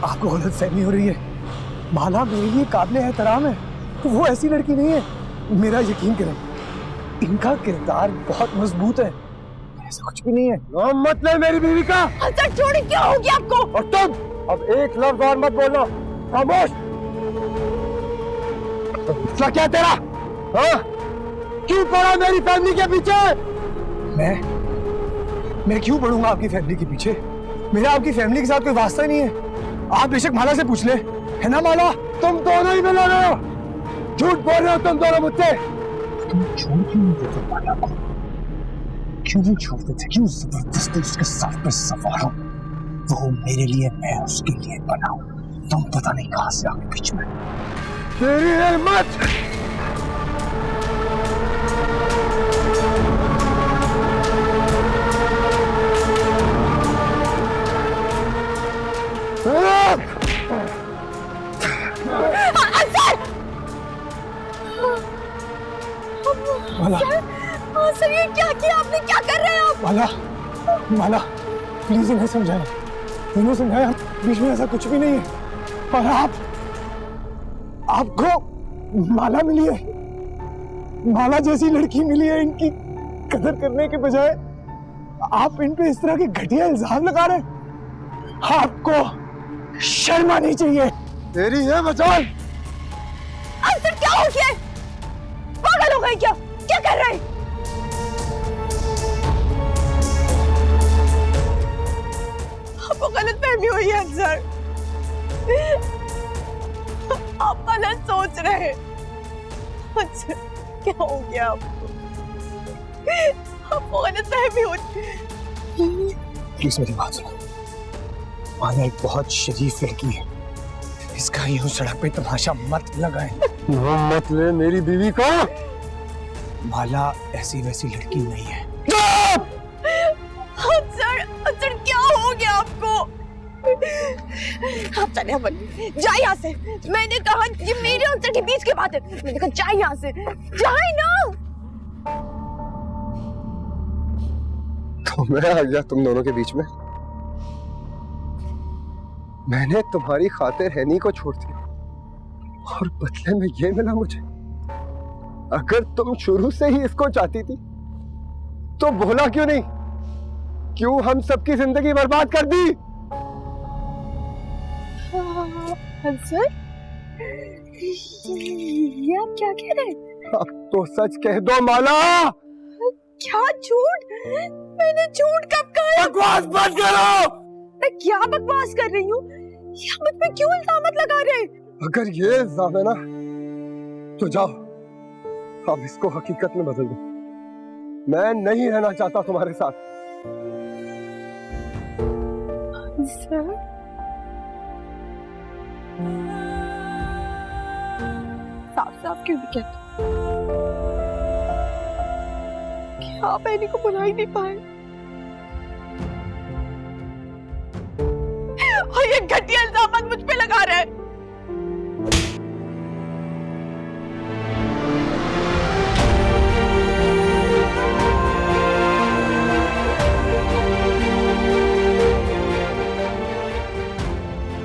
आपको गलत फहमी हो रही है। माला मेरे लिए काबिल एहतराम है, तो वो ऐसी लड़की नहीं है। मेरा यकीन करें, इनका किरदार बहुत मजबूत है, ऐसा कुछ भी नहीं है। मत ले मेरी बीवी का। अच्छा छोड़े, क्या हो गया आपको? और तुम अब एक लफ्ज और मत बोलो, खामोश। मसला क्या तेरा? हाँ? क्यों पड़ा मेरी फैमिली के पीछे? मैं क्यों पढ़ूंगा आपकी फैमिली के पीछे? मेरा आपकी फैमिली के साथ कोई वास्ता ही नहीं है। आप बेशक माला से पूछ ले, है ना माला? तुम दोनों ही मिला रहे हो, झूठ बोल रहे हो तुम दोनों मुझसे। तुम छोड़ क्यों नहीं देते माला को? क्यों नहीं छोड़ते थे? क्यों जबरदस्ती उसके सर पे सवार हो? वो मेरे लिए, मैं उसके लिए बना हूं। तुम पता नहीं कहां से आगे बीच में। तेरी हिम्मत! माला, सर ये क्या किया आपने? क्या कर रहे हैं आप? माला प्लीज इन्हें समझाएं, बीच में ऐसा कुछ भी नहीं है। और आपको माला मिली है, माला जैसी लड़की मिली है। इनकी कदर करने के बजाय आप इन पे इस तरह के घटिया इल्जाम लगा रहे हैं। आपको शर्म आनी चाहिए। तेरी है मचाल। सर क्या हो गया? पागल हो गए क्या? क्या कर रहे हैं? आपको गलतफहमी हुई है सर, आप गलत सोच रहे हैं। अच्छा, क्या हो गया आपको? आपको गलतफहमी हुई। प्लीज मेरी बात सुनो। माला एक बहुत शरीफ लड़की है, इसका यूं सड़क पे तमाशा मत लगाएं। मत ले मेरी बीवी को। माला ऐसी वैसी लड़की नहीं है। सर क्या हो गया आपको? आप चले जा यहाँ से। मैंने कहा ये मेरे और सर के बीच की बात है। मैंने कहा जाए यहाँ से, जाए ना। तो मैं आ गया तुम दोनों के बीच में। मैंने तुम्हारी खातिर हैनी को छोड़ दिया और बदले में ये मिला मुझे। अगर तुम शुरू से ही इसको चाहती थी तो बोला क्यों नहीं? क्यों हम सबकी जिंदगी बर्बाद कर दी? सर ये आप क्या कह रहे हैं? अब तो सच कह दो माला। क्या झूठ? मैंने झूठ कब कहा? बकवास बंद करो। मैं क्या बकवास कर रही हूँ? ये मुझ पे क्यों इल्जाम लगा रहे हैं? अगर ये इल्जाम है ना तो जाओ अब इसको हकीकत में बदल दो। मैं नहीं रहना चाहता तुम्हारे साथ। सर साफ साफ क्यों नहीं कहते? क्या आप ऐनी को बुला ही नहीं पाए? और ये घटिया इल्जाम मुझ पे लगा रहे हैं।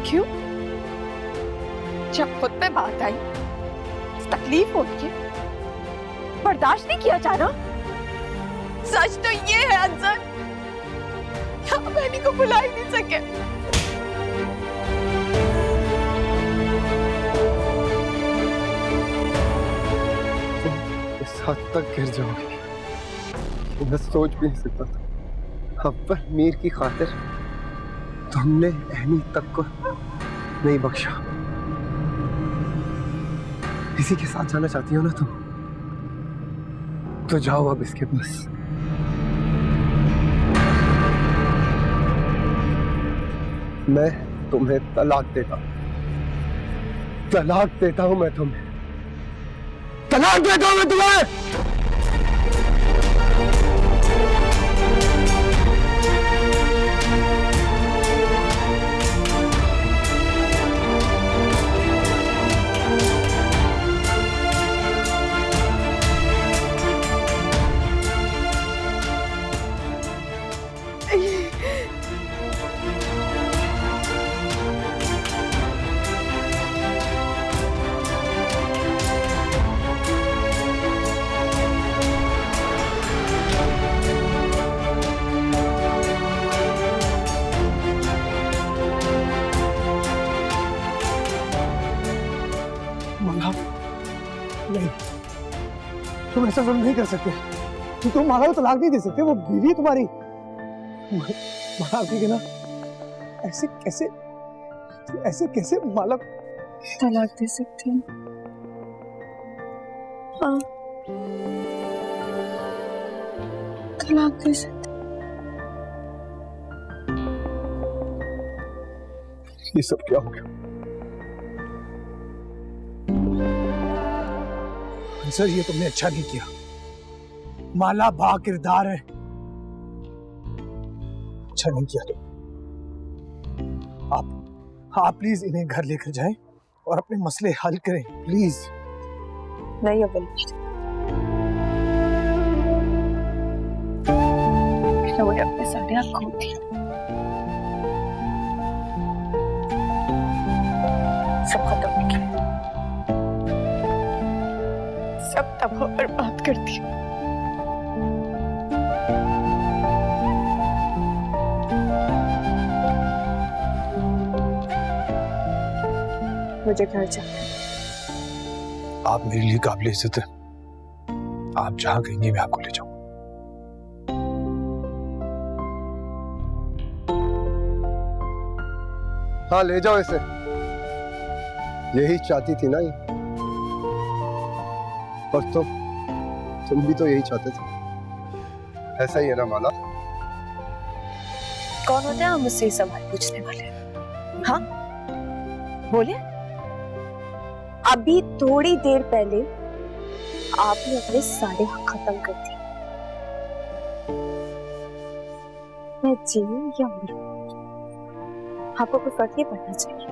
क्यों? जब खुद पे बात आई, तकलीफ होती है, बर्दाश्त नहीं किया जा रहा। सच तो ये है अनसर, आप ऐनी को बुला ही नहीं सके। इस हद तक गिर जाओगी मैं सोच भी नहीं सकता था। अव्वल मीर की खातिर तुमने अहनी तक को नहीं बख्शा। इसी के साथ जाना चाहती हो ना तुम, तो जाओ अब इसके पास। मैं तुम्हें तलाक देता हूं मैं तुम्हें तलाक देता हूं मैं तुम्हें। माला, नहीं, तुम ऐसा जुल्म नहीं कर सकते। तुम माला को तलाक नहीं दे सकते, वो बीवी है तुम्हारी। माला ठीक है ना? ऐसे कैसे माला तलाक दे सकती हूँ? हाँ, तलाक दे सकती। ये सब क्या हो गया? सर, ये तुमने अच्छा नहीं किया। माला बा किरदार है, अच्छा नहीं किया तुम। आप प्लीज इन्हें घर लेकर जाएं और अपने मसले हल करें, प्लीज। नहीं अव्वल, मैंने अपने सारे आँख खो दी। सब खत्म हो गया, सब तबाह बर्बाद कर दिया। मुझे घर जाना है। आप मेरे लिए काबिल इज्जत है, आप जहां कहेंगे मैं आपको ले जाऊंगा। हाँ, ले जाओ इसे, यही चाहती थी ना ये। और तुम भी तो यही चाहते थे, ऐसा ही है ना माला? कौन होते हैं हम मुझसे सवाल पूछने वाले? हाँ बोले। अभी थोड़ी देर पहले आपने अपने सारे हक खत्म कर दिए। मैं जीऊं या मरूं, आपको कोई फर्क नहीं पड़ना चाहिए।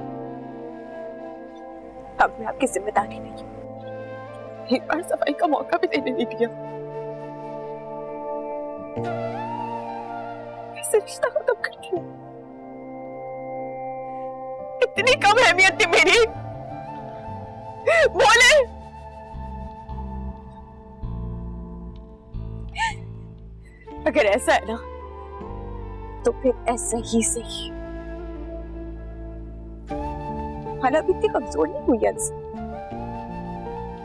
अब मैं आपकी जिम्मेदारी नहीं हूं, एक बार सफाई का मौका भी देने नहीं दिया। ऐसे रिश्ता खत्म कर दिया। इतनी कम अहमियत थी मेरी, बोले। अगर ऐसा है ना तो फिर ऐसा ही सही। हालांकि इतनी कमजोर नहीं हुई इंसान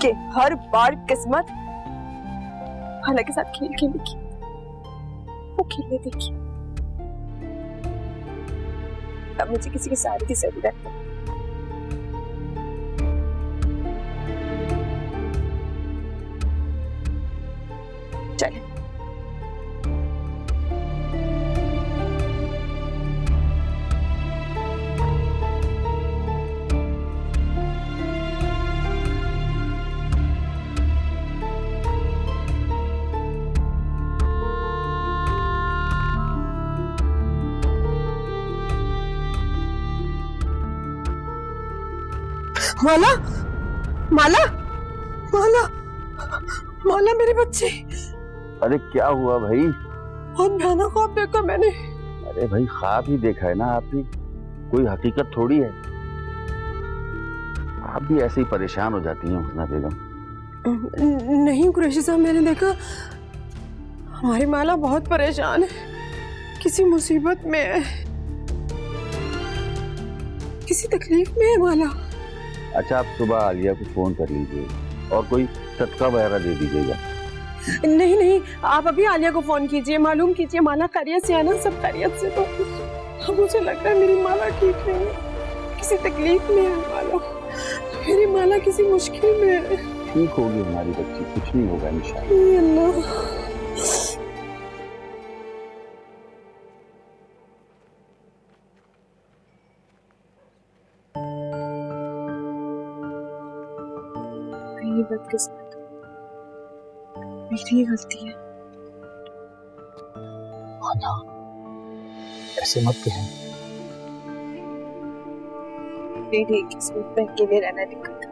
कि हर बार किस्मत हालांकि साथ खेल खेलेगी, वो खेलने देगी। अब मुझे किसी के सहारे की जरूरत है। चले। माला, माला, माला, माला, मेरे बच्चे। अरे क्या हुआ भाई? बहुत भयानक ख्वाब देखा मैंने। अरे भाई, ख्वाब ही देखा है ना आपने, कोई हकीकत थोड़ी है। आप भी ऐसे ही परेशान हो जाती हैं हुस्ना बेगम। नहीं कुरैशी साहब, मैंने देखा हमारी माला बहुत परेशान है, किसी मुसीबत में है, किसी तकलीफ में है माला। अच्छा, आप सुबह आलिया को फोन कर लीजिए और कोई सदका वगैरह दे दीजिएगा। नहीं नहीं, आप अभी आलिया को फोन कीजिए, मालूम कीजिए माला खैरियत से है ना, सब खैरियत से। तो मुझे लगता है मेरी माला ठीक नहीं है, किसी तकलीफ में है माला, मेरी माला किसी मुश्किल में है। ठीक होगी हमारी बच्ची, कुछ नहीं होगा इंशाअल्लाह। अल्लाह। मेरी बदकिस्मत, मेरी गलती है। माला, ऐसे मत कहें। मेरी किस्मत में अकेले रहना लिखा था।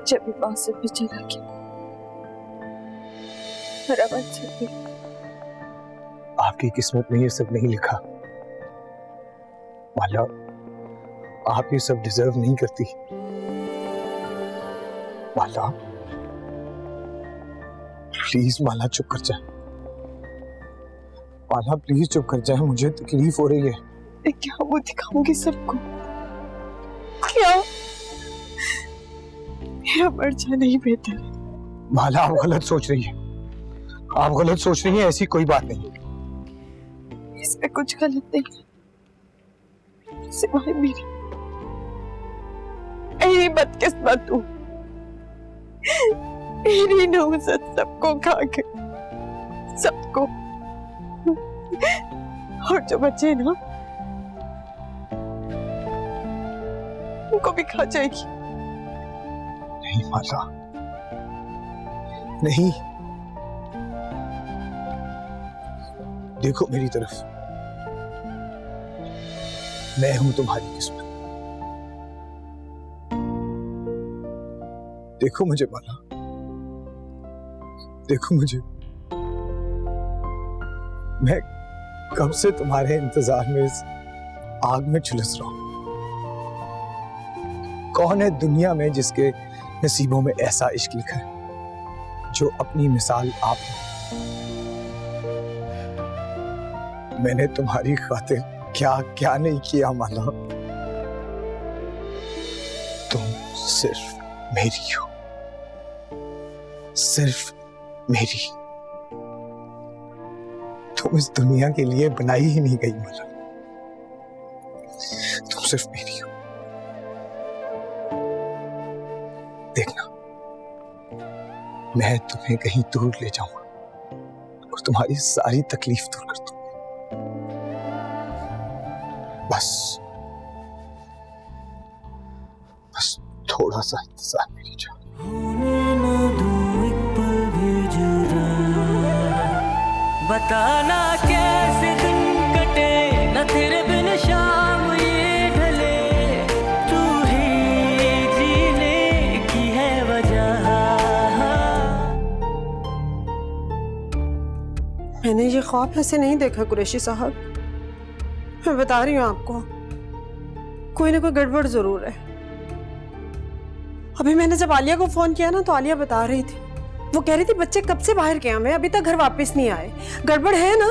जब भी से भी चला गया, मेरा मन चल गया। आपकी किस्मत में ये सब नहीं लिखा माला, आप ये सब डिजर्व नहीं करती। माला प्लीज, माला चुप कर जाए। माला प्लीज चुप कर जाए, मुझे तकलीफ हो रही है। मैं क्या वो दिखाऊंगी सबको? क्या मेरा मर जाना ही बेहतर है। माला, आप गलत सोच रही हैं। आप गलत सोच रही हैं, ऐसी कोई बात नहीं। इसमें कुछ गलत नहीं है, सिवाय मेरी बदकिस्मत हूँ। मेरी नौसत सबको खा गई, सबको। और जो बचे ना, उनको भी खा जाएगी। नहीं माला, नहीं। देखो मेरी तरफ, मैं हूं तुम्हारी किस्मत। देखो मुझे माला, देखो मुझे। मैं कब से तुम्हारे इंतजार में इस आग में झुलस रहा हूं। कौन है दुनिया में जिसके नसीबों में ऐसा इश्क लिखा है जो अपनी मिसाल आप हो। मैंने तुम्हारी खातिर क्या क्या नहीं किया माला। तुम सिर्फ मेरी हो, सिर्फ मेरी। तुम इस दुनिया के लिए बनाई ही नहीं गई माला। तुम सिर्फ मेरी हो। देखना, मैं तुम्हें कहीं दूर ले जाऊंगा और तुम्हारी सारी तकलीफ दूर कर दूंगा। बस थोड़ा सा इंतजार मेरी जान। बताना कैसे दिन कटे न तेरे बिन शाम ये ढले, तू ही जीने की है वजह। मैंने ये ख्वाब ऐसे नहीं देखा कुरैशी साहब। मैं बता रही हूँ आपको, कोई ना कोई गड़बड़ जरूर है। अभी मैंने जब आलिया को फोन किया ना, तो आलिया बता रही थी, वो कह रही थी बच्चे कब से बाहर गए हमें, अभी तक घर वापस नहीं आए। गड़बड़ है ना?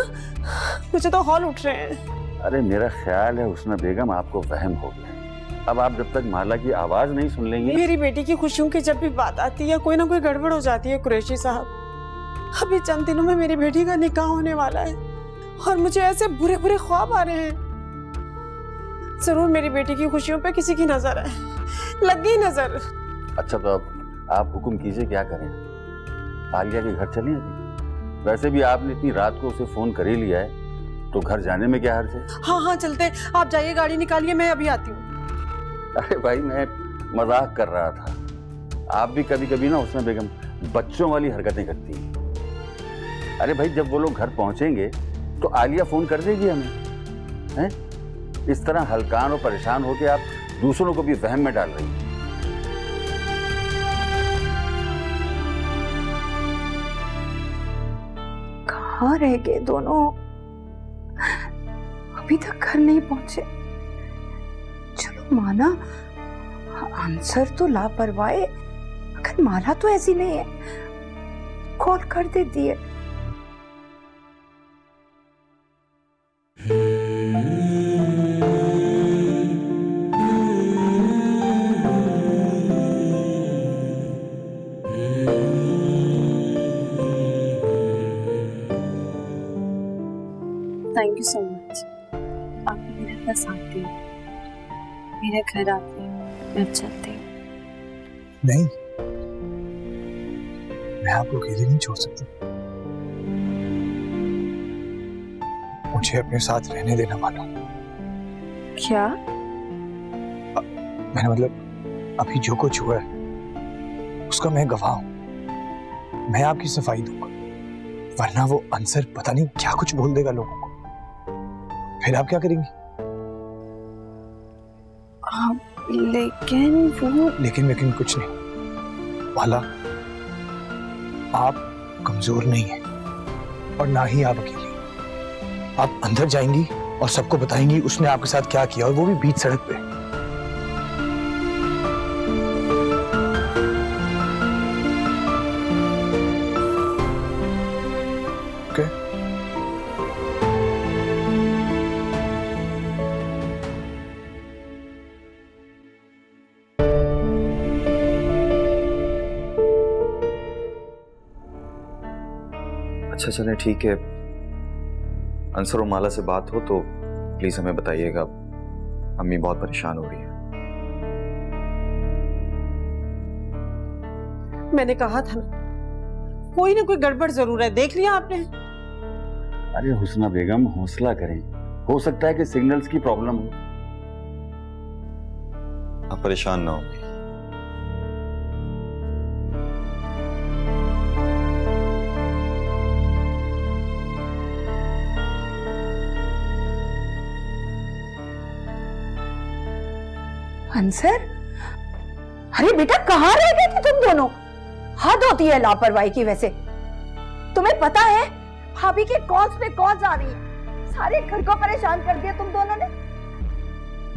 मुझे तो हौल उठ रहे हैं। अरे मेरा ख्याल है उसमें बेगम आपको वहम हो गया। अब आप जब तक माला की आवाज नहीं सुन लेंगे। मेरी बेटी की खुशियों की जब भी बात आती है, कोई ना कोई गड़बड़ हो जाती है कुरैशी साहब। अभी चंद दिनों में मेरी बेटी का निकाह होने वाला है और मुझे ऐसे बुरे बुरे ख्वाब आ रहे हैं। जरूर मेरी बेटी की खुशियों पे किसी की नजर है, लग गई नजर। अच्छा तो अब आप हुक्म कीजिए, क्या करें? आलिया के घर चलें? वैसे भी आपने इतनी रात को उसे फोन कर ही लिया है, तो घर जाने में क्या हर्ज है? हाँ हाँ चलते, आप जाइए, गाड़ी निकालिए, मैं अभी आती हूँ। अरे भाई मैं मजाक कर रहा था। आप भी कभी कभी ना उसमें बेगम बच्चों वाली हरकतें करती हैं। अरे भाई जब वो लोग घर पहुंचेंगे तो आलिया फोन कर देगी हमें, हैं? इस तरह हलकान और परेशान होकर आप दूसरों को भी वहम में डाल रही हैं। कहाँ रह गए दोनों? अभी तक घर नहीं पहुंचे। चलो माना आंसर तो लापरवाह है, अगर माला तो ऐसी नहीं है, कॉल कर देती है। Thank you so much. आप मेरे इतना साथ दिए, मेरे घर आते मैं चाहती हूँ। नहीं, मैं आपको अकेले नहीं छोड़ सकता। मुझे अपने साथ रहने देना माला। क्या? मैंने मतलब अभी जो कुछ हुआ है उसका मैं गवाह हूं। मैं आपकी सफाई दूंगा, वरना वो अंसर पता नहीं क्या कुछ बोल देगा लोगों को। फिर आप क्या करेंगी? लेकिन कुछ नहीं माला। आप कमजोर नहीं हैं और ना ही आप अकेली। आप अंदर जाएंगी और सबको बताएंगी उसने आपके साथ क्या किया, और वो भी बीच सड़क पे। अच्छा चले ठीक है, अंसर और माला से बात हो तो प्लीज हमें बताइएगा, अम्मी बहुत परेशान हो रही है। मैंने कहा था ना, कोई ना कोई गड़बड़ जरूर है, देख लिया आपने। अरे हुस्ना बेगम हौसला करें, हो सकता है कि सिग्नल्स की प्रॉब्लम हो। आप परेशान ना हो। अंसर, अरे बेटा कहाँ रह गए थे तुम दोनों? हद होती है लापरवाही की। वैसे तुम्हें पता है भाभी के कॉल्स पे कॉल्स आ रही है, सारे घर को परेशान कर दिया तुम दोनों ने।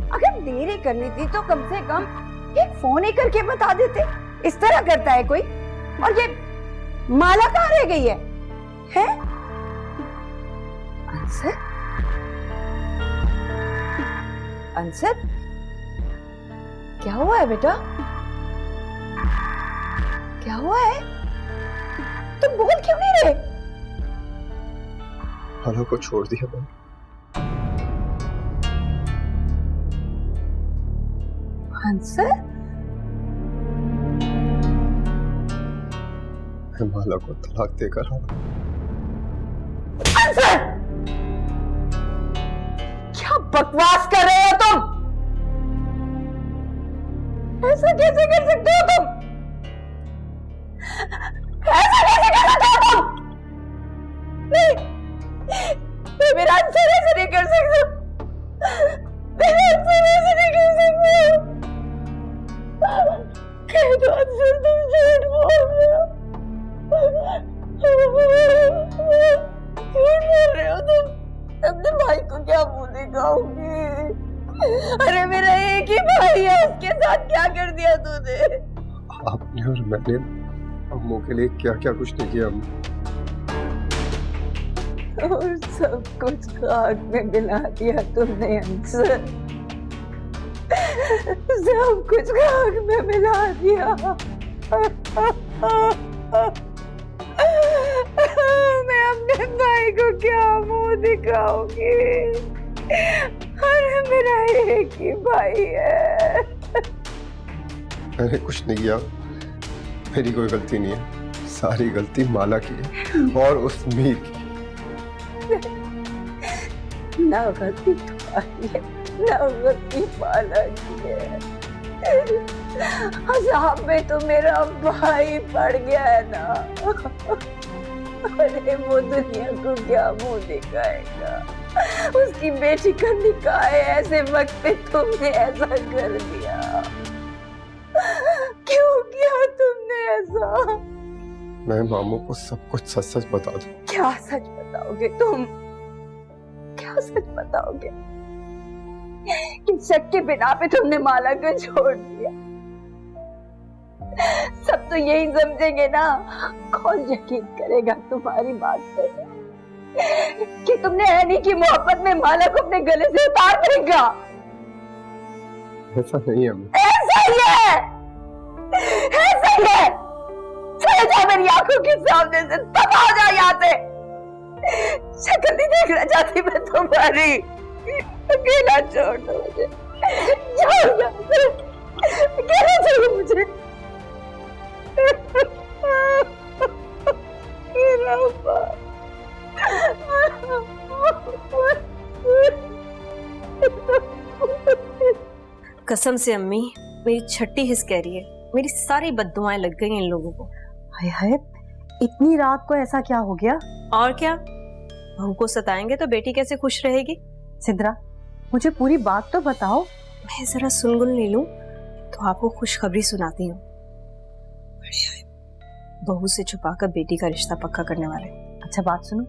अगर देरी करनी थी तो कम से कम एक फोन ही करके बता देते। इस तरह करता है कोई? और ये माला कहाँ रह गई है? अंसर, अंसर क्या हुआ है बेटा? क्या हुआ है? तुम बोल क्यों नहीं रहे? माला को छोड़ दिया मैंने। अंसर, मैं माला को तलाक देकर आया। अंसर, क्या बकवास कर रहे हो तुम? ऐसा कैसे कर सकते हो तुम? ऐसा कैसे कर सकते हो तुम? नहीं, मेरा अंसर ऐसा नहीं कर सकता। मेरा अंसर ऐसा नहीं कर सकता। कह दो अंसर, तुम झूठ बोल रहे हो। झूठ बोल रहे हो तुम। अपने भाई को क्या मुंह दिखाओगी? अरे मेरा एक ही भाई है, उसके साथ क्या कर दिया तूने? आपने और मैंने अम्मू के लिए क्या क्या कुछ नहीं किया। और सब कुछ खाक में मिला दिया तुमने अंसर। सब कुछ खाक में मिला दिया। मैं अपने भाई को क्या मुंह दिखाऊंगी? अरे मेरा एक ही भाई है। मैंने कुछ नहीं किया, मेरी कोई गलती नहीं है। सारी गलती माला की है और उस मीर की। ना गलती तुम्हारी है, ना गलती माला की है। अज़ाब में तो मेरा भाई पड़ गया है ना। अरे वो दुनिया को क्या मुंह दिखाएगा? उसकी बेटी का निकाह है, ऐसे वक्त पे तुमने ऐसा कर दिया। क्यों किया तुमने ऐसा? मैं मामू को सब कुछ सच सच बता दूं। क्या सच बताओगे तुम? क्या सच बताओगे कि शक के बिना पे तुमने माला को छोड़ दिया? सब तो यही समझेंगे ना। कौन यकीन करेगा तुम्हारी बात पर कि तुमने ऐनी की मोहब्बत में माला को अपने गले से उतार देगा? ऐसा नहीं है अम्मी। ऐसा ही है, ऐसा ही है। चले जाओ मेरी आंखों के सामने से, तबाह हो जाओ यहाँ से। शक्ल नहीं देखना चाहती मैं तुम्हारी। अकेला छोड़ दो मुझे, छोड़ दो मुझे, अकेला छोड़ो मुझे। मेरा बाप। कसम से अम्मी, मेरी छठी हिस्स कह रही है, मेरी सारी बद्दुआएं लग गई इन लोगों को। हाय हाय, इतनी रात को ऐसा क्या हो गया? और क्या, बहू को सताएंगे तो बेटी कैसे खुश रहेगी? सिद्रा, मुझे पूरी बात तो बताओ। मैं जरा सुनगुन ले लूं तो आपको खुशखबरी सुनाती हूँ। बहू से छुपाकर बेटी का रिश्ता पक्का करने वाले। अच्छा बात सुनो,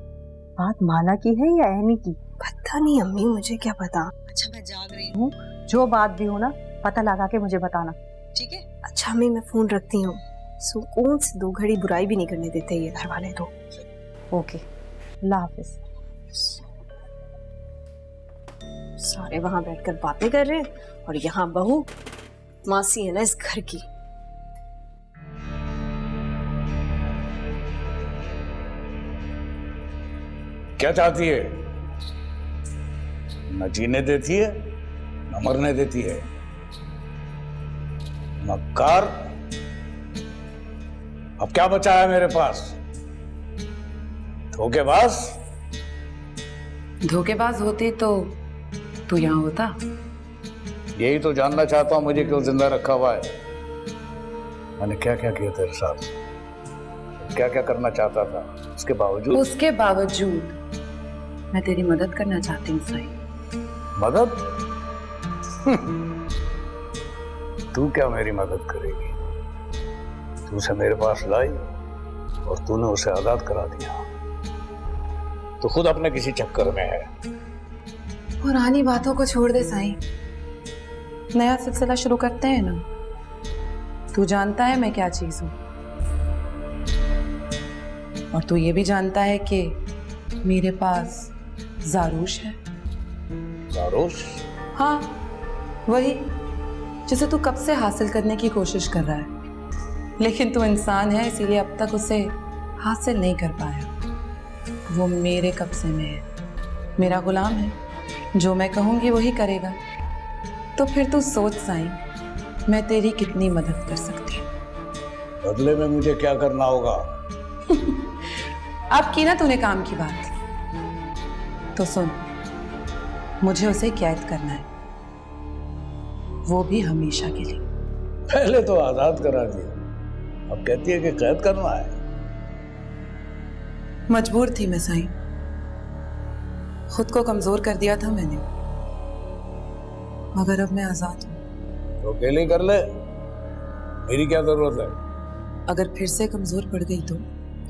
बात माला की है या ऐनी की? पता नहीं अम्मी, मुझे क्या पता। अच्छा मैं जाग रही हूँ, जो बात भी हो ना पता लगा के मुझे बताना, ठीक है? अच्छा अम्मी, मैं फोन रखती हूँ। सुकून से 2 घड़ी बुराई भी नहीं करने देते ये घर वाले तो। ओके, अल्लाह हाफिज। सारे वहां बैठकर बातें कर रहे हैं और यहाँ बहू मासी है ना इस घर की। क्या चाहती है? न जीने देती है न मरने देती है। मक्कार, अब क्या बचा है मेरे पास? धोखेबाज। धोखेबाज होती तो तू यहाँ होता। यही तो जानना चाहता हूं, मुझे क्यों जिंदा रखा हुआ है? मैंने क्या क्या किया तेरे साथ, क्या क्या करना चाहता था, उसके बावजूद मैं तेरी मदद करना चाहती हूँ साईं। मदद? तू क्या मेरी मदद करेगी? तू उसे मेरे पास लाई और तूने उसे आजाद करा दिया। तो खुद अपने किसी चक्कर में है। पुरानी बातों को छोड़ दे साईं, नया सिलसिला शुरू करते हैं ना। तू जानता है मैं क्या चीज हूं, और तू ये भी जानता है कि मेरे पास जारूश है। जारूश? हाँ, वही जिसे तू कब से हासिल करने की कोशिश कर रहा है, लेकिन तू इंसान है इसीलिए अब तक उसे हासिल नहीं कर पाया। वो मेरे कब्जे में है, मेरा गुलाम है, जो मैं कहूंगी वही करेगा। तो फिर तू सोच साईं, मैं तेरी कितनी मदद कर सकती हूँ। बदले में मुझे क्या करना होगा? अब की ना तूने काम की बात, तो सुन, मुझे उसे कैद करना है, वो भी हमेशा के लिए। पहले तो आजाद करा दिया, अब कहती है कि कैद करना है। मजबूर थी मैं साईं, खुद को कमजोर कर दिया था मैंने, मगर अब मैं आजाद हूं। तो अकेले कर ले, मेरी क्या जरूरत है? अगर फिर से कमजोर पड़ गई तो?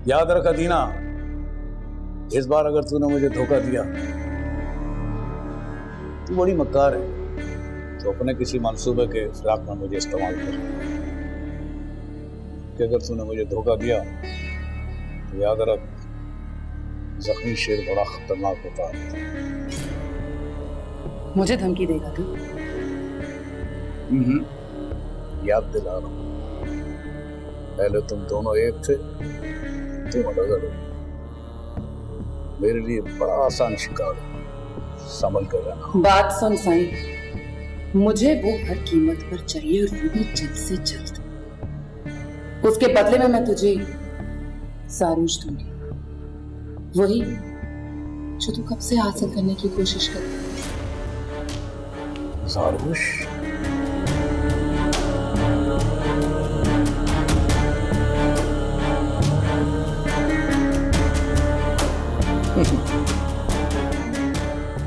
याद रख अदीना, इस बार अगर तूने मुझे धोखा दिया, तू बड़ी मक्कार है, तो अपने किसी मंसूबे के फिराक में मुझे इस्तेमाल कर। कि अगर तूने मुझे धोखा दिया तो याद रख, जख्मी शेर बड़ा खतरनाक होता है। मुझे धमकी देगा तू? याद दिला रहा हूं, पहले तुम दोनों एक थे, तुम अलग अलग। मेरे लिए बड़ा आसान शिकार है, संभल कर रहना। बात सुन साईं, मुझे वो हर कीमत पर चाहिए, और वो भी जल्द से जल्द। उसके बदले में मैं तुझे जारूश दूंगी, वही जो तू कब से हासिल करने की कोशिश कर रही है। जारूश?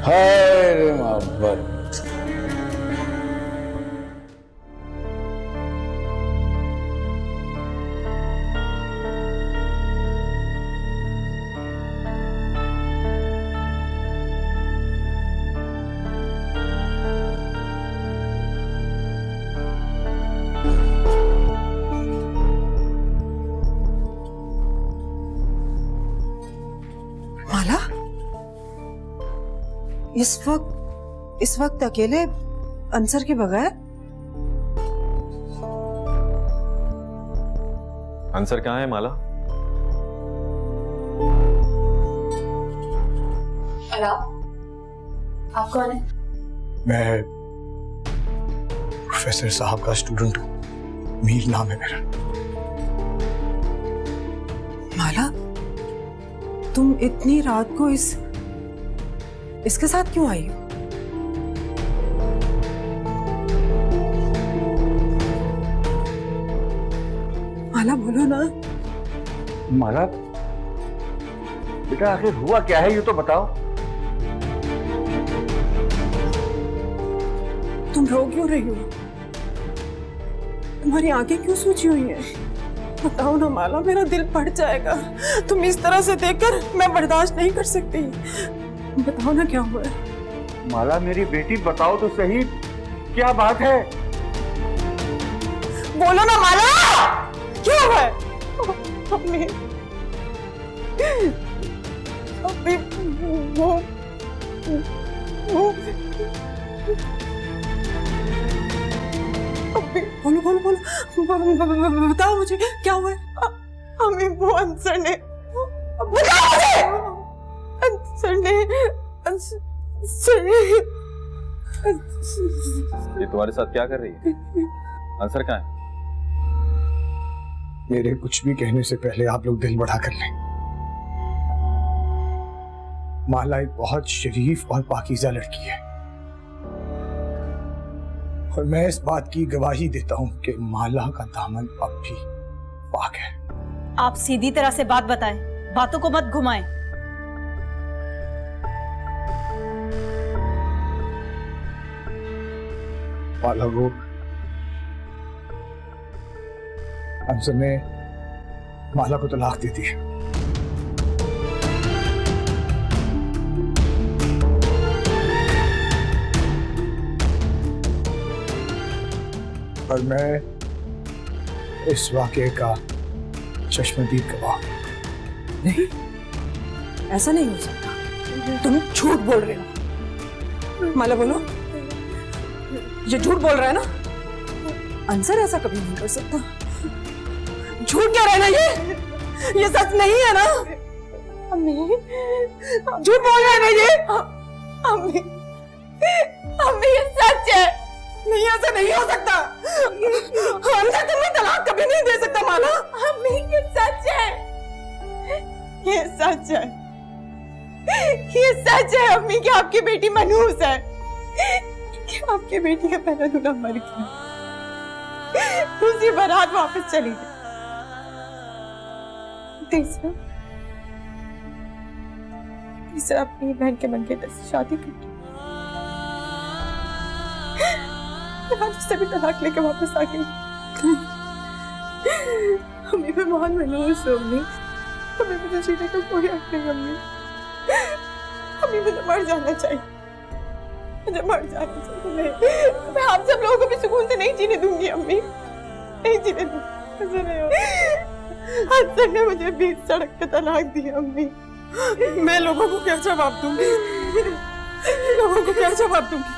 हाय रे मोहब्बत। माला, इस वक्त अकेले अंसर के बगैर? आंसर कहाँ है माला? आप कौन है? मैं प्रोफेसर साहब का स्टूडेंट हूँ, मीर नाम है मेरा। माला, तुम इतनी रात को इसके साथ क्यों आई हो? माला बोलो ना। माला बेटा, आखिर हुआ क्या है ये तो बताओ। तुम रो क्यों रही हो? तुम्हारी आंखें क्यों सूजी हुई हैं? बताओ ना माला, मेरा दिल फट जाएगा। तुम इस तरह से देखकर मैं बर्दाश्त नहीं कर सकती। बताओ ना क्या हुआ है? माला मेरी बेटी, बताओ तो सही, क्या बात है? बोलो ना माला, क्या हुआ है? अम्मी, अम्मी, वो बोलो बोलो बोलो, बताओ मुझे क्या हुआ है? हमें वो अंसर ने, बताओ मुझे। सर ने ये तुम्हारे साथ क्या कर रही है? आंसर कहाँ है? मेरे कुछ भी कहने से पहले आप लोग दिल बढ़ा कर लें। माला एक बहुत शरीफ और पाकीज़ा लड़की है और मैं इस बात की गवाही देता हूं कि माला का दामन अब भी पाक है। आप सीधी तरह से बात बताएं, बातों को मत घुमाएं। माला को अंसर ने माला को तलाक दे दी है। और मैं इस वाकये का चश्मदीद गवाह। नहीं, ऐसा नहीं हो सकता। तुम झूठ बोल रहे हो। माला बोलो, ये झूठ बोल रहा है ना? अंसर ऐसा कभी नहीं कर सकता। झूठ कह रहा है ना ये सच नहीं है ना? अम्मी, झूठ बोल रहा है ना ये? अम्मी, अम्मी ये सच है। नहीं, ऐसा नहीं हो सकता। अंसर तुम्हें तलाक कभी नहीं दे सकता माला। अम्मी ये सच है, ये सच है, ये सच है अम्मी कि आपकी बेटी मनहूस है, कि आपकी बेटी का पहला दूल्हा मर गया, दूसरी बारात वापस चली गई, तीसरा अपनी बहन के मंगेतर से शादी कर उससे भी तलाक लेके वापस आ गई। अम्मी मैं बहुत मनहूस हूँ अम्मी, अम्मी मुझे जीने का कोई हक नहीं अम्मी, अम्मी मुझे मर जाना चाहिए, मुझे मर जाना चाहिए। मैं आप सब लोगों को भी सुकून से नहीं जीने दूंगी अम्मी, नहीं जीने दूंगी। ऐसा नहीं होगा। अंसर ने मुझे बीच सड़क पे तलाक दिया अम्मी। मैं लोगों को क्या जवाब दूंगी? लोगों को क्या जवाब दूंगी?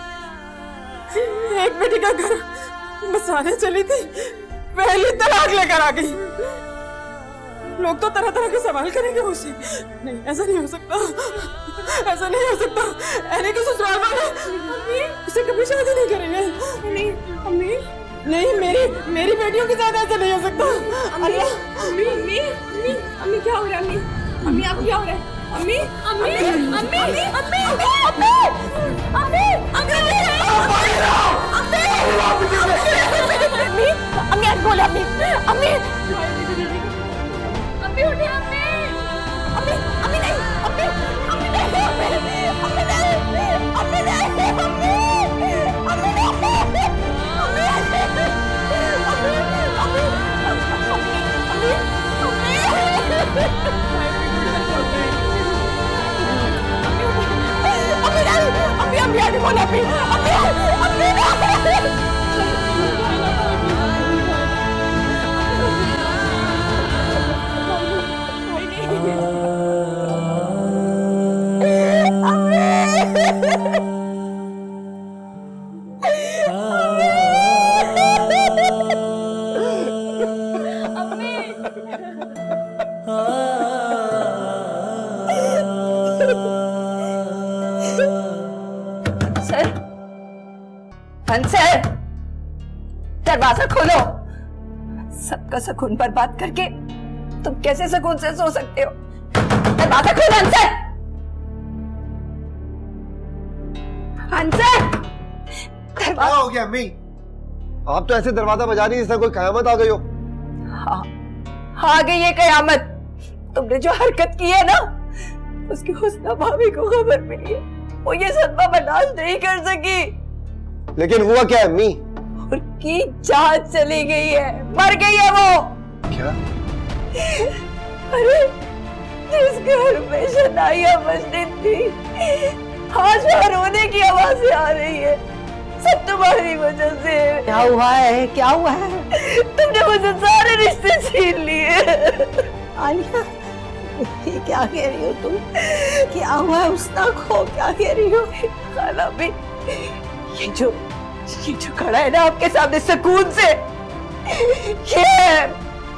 एक बेटी का घर बसाने चली थी, पहली तलाक लेकर आ गई। लोग तो तरह तरह के सवाल करेंगे मुझसे। नहीं, ऐसा नहीं हो सकता, ऐसा नहीं हो सकता। एने के ससुराल वाले उसे कभी शादी नहीं करेंगे। नहीं अम्मी, नहीं, मेरी बेटियों के साथ ऐसा नहीं हो सकता। अम्मी, अम्मी, अम्मी, अम्मी, अम्मी क्या हो रहा है? अम्मी, अम्मी आप क्या हो रहा है? अम्मी, अम्मी, अम्मी, अम्मी, अम्मी, अम्मी, अम्मी, अम्मी, अम्मी, अम्मी आज बोले अम्मी, अम्मी, अम्मी उठे अम्मी, अम्मी, अम्मी नहीं, अम्मी, अम्मी नहीं, अम्मी नहीं, अम्मी नहीं, अम्मी नहीं, अम्मी अम्मी आगे बोला अम्मी, अम्मी, अम्मी अंसर, दरवाजा खोलो। सबका सुकून बर्बाद करके तुम कैसे सुकून से सो सकते हो? दरवाजा खोलो अंसर। अंसर, क्या हो गया अम्मी? आप तो ऐसे दरवाजा बजा रही जैसे कोई कयामत आ गई हो। हाँ, आ गई ये कयामत। तुमने जो हरकत की है ना, उसकी हुस्ना भाभी को खबर मिली है, वो ये सदमा बर्दाश्त नहीं कर सकी। लेकिन हुआ क्या है अम्मी? उनकी जान चली गई है, मर गई है वो। क्या? अरे जिस घर में शनाइया बजती थी, आज वहाँ रोने की आवाजें आ रही है। सब तुम्हारी वजह से। क्या हुआ है? क्या हुआ है? तुमने मुझे सारे रिश्ते छीन लिए। आलिया, ये क्या कह रही हो तुम? क्या हुआ है उस्ता को? क्या कह रही हो? खाला भी ये जो खड़ा है ना आपके सामने सुकून से, ये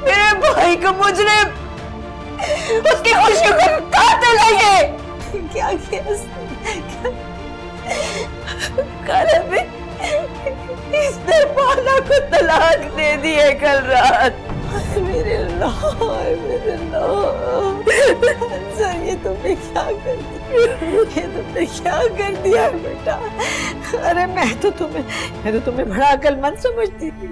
मेरे भाई का मुजरिम, उसकी खुशी का कातिल है क्या किया कल अभी इसने माला को तलाक दे दी है कल रात। मेरे अल्लाह, मेरे अल्लाह, सर ये तुमने क्या कर दिया, ये तुमने क्या कर दिया बेटा। अरे मैं तो तुम्हें बड़ा अक्लमंद समझती थी,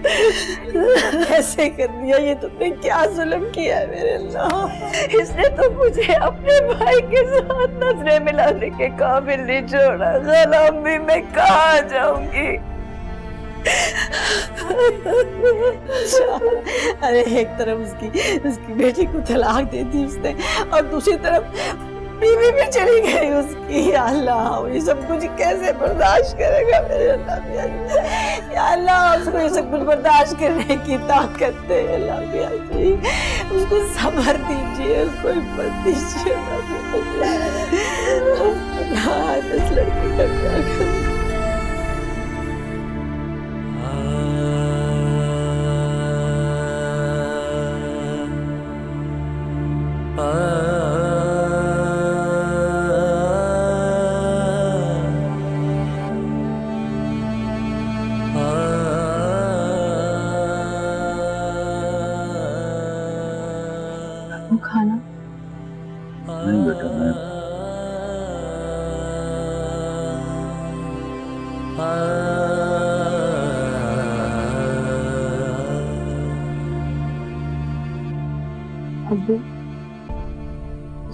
कैसे कर दिया, ये तुमने क्या जुल्म किया है मेरे अल्लाह। इसने तो मुझे अपने भाई के साथ नजरें मिलाने के काबिल नहीं छोड़ा। गलम भी मैं कहाँ जाऊंगी। अरे एक तरफ उसकी बेटी को तलाक दे दी उसने और दूसरी तरफ बीवी भी चली गई उसकी। या अल्लाह, ये सब कुछ कैसे बर्दाश्त करेगा मेरे अल्लाह। या अल्लाह, उसको ये सब कुछ बर्दाश्त करने की ताकत दे अल्लाह जी। उसको सब्र दीजिए, उसको हिम्मत दीजिए अल्लाह। इस लड़की का क्या करूं। खाना नहीं बेटा, मैं अब्बू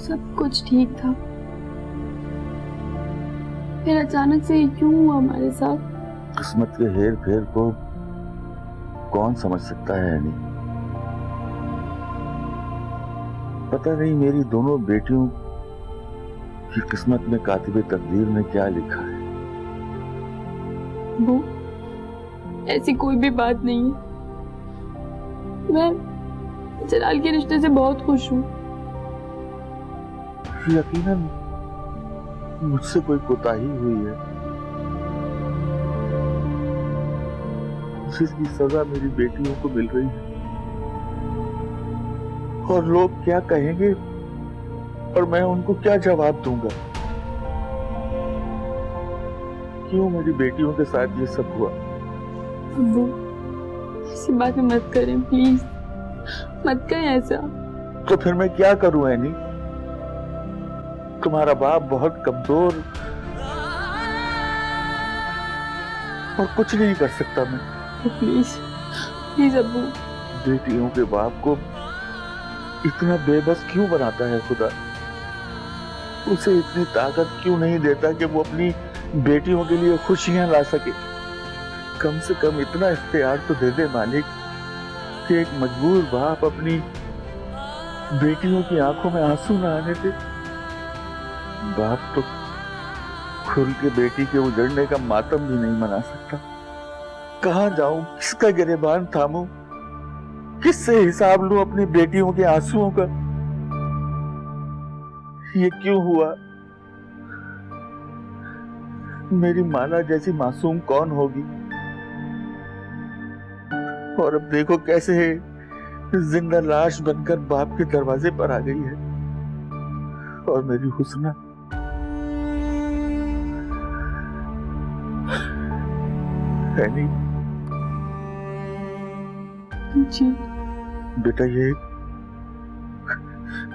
सब कुछ ठीक था, फिर अचानक से क्यों हुआ हमारे साथ। किस्मत के हेर फेर को कौन समझ सकता है एनी। पता नहीं मेरी दोनों बेटियों की किस्मत में कातिबे तकदीर ने क्या लिखा है। वो ऐसी कोई भी बात नहीं है, मैं जलाल के रिश्ते से बहुत खुश हूँ। यकीनन मुझसे कोई कोताही हुई है, जिसकी सजा मेरी बेटियों को मिल रही है। और लोग क्या कहेंगे और मैं उनको क्या जवाब दूंगा। क्यों मेरी बेटियों के साथ ये सब हुआ। अब्बू इसी बात में मत करें प्लीज, मत करें ऐसा। तो फिर मैं क्या करूं एनी। तुम्हारा बाप बहुत कमजोर और कुछ नहीं कर सकता मैं। प्लीज प्लीज अब्बू। बेटियों के बाप को इतना बेबस क्यों बनाता है खुदा। उसे इतनी ताकत क्यों नहीं देता कि वो अपनी बेटियों के लिए खुशियां ला सके। कम से कम इतना इख्तियार तो दे दे मालिक कि एक मजबूर बाप अपनी बेटियों की आंखों में आंसू ना आने दे। बाप तो खुल के बेटी के उजड़ने का मातम भी नहीं मना सकता। कहां जाऊं, किसका गिरेबान थामूं, किससे हिसाब लूं अपनी बेटियों के आंसुओं का। ये क्यों हुआ। मेरी माला जैसी मासूम कौन होगी। और अब देखो कैसे जिंदा लाश बनकर बाप के दरवाजे पर आ गई है। और मेरी हुस्ना एनी। जी बेटा, ये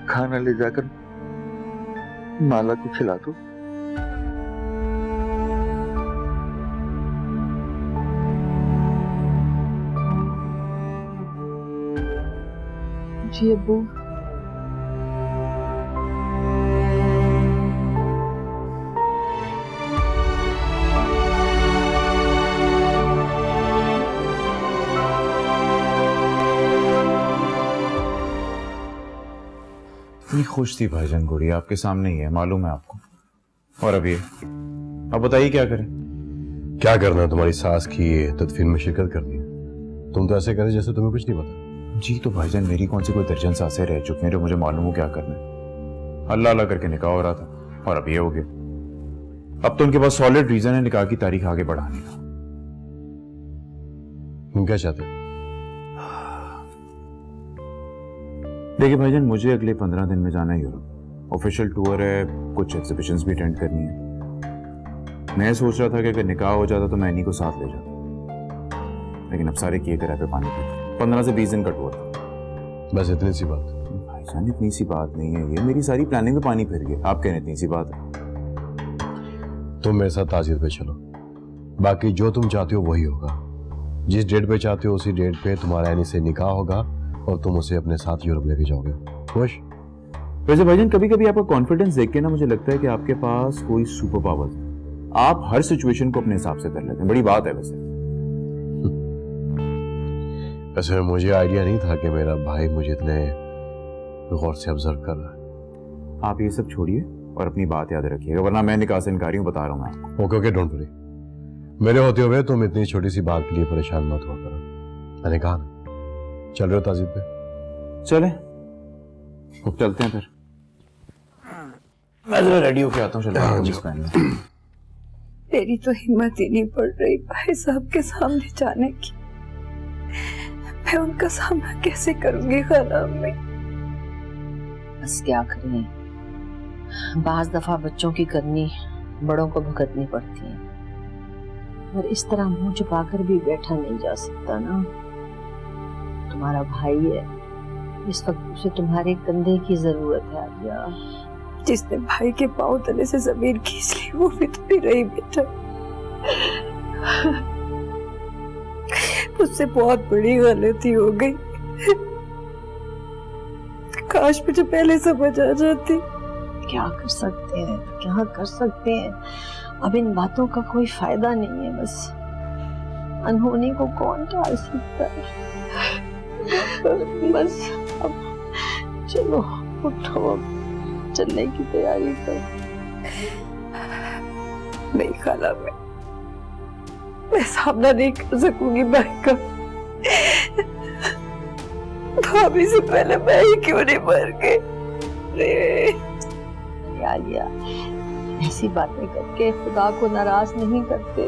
खाना ले जाकर माला को खिला दो। जी अब्बू। इतनी खुश थी भाईजान गुड़िया आपके सामने ही है, मालूम है आपको। और अब ये, अब बताइए क्या करें। क्या करना, तुम्हारी सास की तदफीन में शिरकत करनी है। तुम तो ऐसे करे जैसे तुम्हें कुछ नहीं पता। जी तो भाईजान मेरी कौन सी कोई दर्जन सांसें रह चुकी हैं जो मुझे मालूम हो क्या करना है। अल्लाह अल्लाह करके निकाह हो रहा था और अब ये हो गया। अब तो उनके पास सॉलिड रीजन है निकाह की तारीख आगे बढ़ाने का। तुम क्या चाहते हो? देखिए भाईजान, मुझे अगले 15 दिन में जाना है यूरोप। ऑफिशियल टूर है, कुछ एग्जीबिशंस भी अटेंड करनी है। मैं सोच रहा था कि अगर निकाह हो जाता तो मैं इन्हीं को साथ ले जाता, लेकिन अब सारे किए कराए पे पानी पीते। 15 से 20 दिन का टूर था। बस इतनी सी बात? भाईजान इतनी सी बात नहीं है ये, मेरी सारी प्लानिंग पे पानी फिर गया। आप कहने इतनी सी बात है? तुम मेरे साथ ताजियत पे चलो, बाकी जो तुम चाहते हो वही होगा। जिस डेट पे चाहते हो उसी डेट पे तुम्हारा यानी से निकाह होगा और तुम उसे अपने साथ यूरोप लेके जाओगे। खुश? वैसे भाईजान कभी कभी आपका कॉन्फिडेंस देख के ना मुझे लगता है कि आपके पास कोई सुपर पावर है। आप हर सिचुएशन को अपने हिसाब से कर लेते हैं, बड़ी बात है। वैसे मुझे आइडिया नहीं था कि मेरा भाई मुझे इतने गौर से ऑब्जर्व कर रहा है। आप ये सब छोड़िए और अपनी बात याद रखिएगा, वरना मैं निकाह से इनकारी हूं, बता रहा हूं मैं आपको। Okay okay, don't worry. मेरे होते हुए तुम इतनी छोटी सी बात के लिए परेशान मत हुआ करो। मैंने कहा ना, चल रहे हो ताजिद पे? चले चलते हैं फिर। मैं तो रेडी होके आता हूँ। चलो मेरी तो हिम्मत ही नहीं पड़ रही भाई साहब के सामने जाने की। मैं उनका सामना कैसे करूंगी खाना में? बस क्या करें, बाज दफा बच्चों की करनी बड़ों को भुगतनी पड़ती है, और इस तरह मुंह छुपाकर भी बैठा नहीं जा सकता ना। तुम्हारा भाई है, इस वक्त उसे तुम्हारे कंधे की जरूरत है आलिया। जिसने भाई के पांव तले से जमीन खींच ली वो भी तो रही बेटा। मुझसे बहुत बड़ी गलती हो गई, काश मुझे पहले समझ आ जाती। क्या कर सकते हैं, क्या कर सकते हैं, अब इन बातों का कोई फायदा नहीं है। बस अनहोनी को कौन टाल सकता है। बस अब चलो उठो, अब चलने की तैयारी कर। नहीं खाला, मैं सामना नहीं कर सकूंगी भाई का। भाभी से पहले मैं ही क्यों नहीं मर गई। आलिया, ऐसी बातें करके खुदा को नाराज नहीं करते।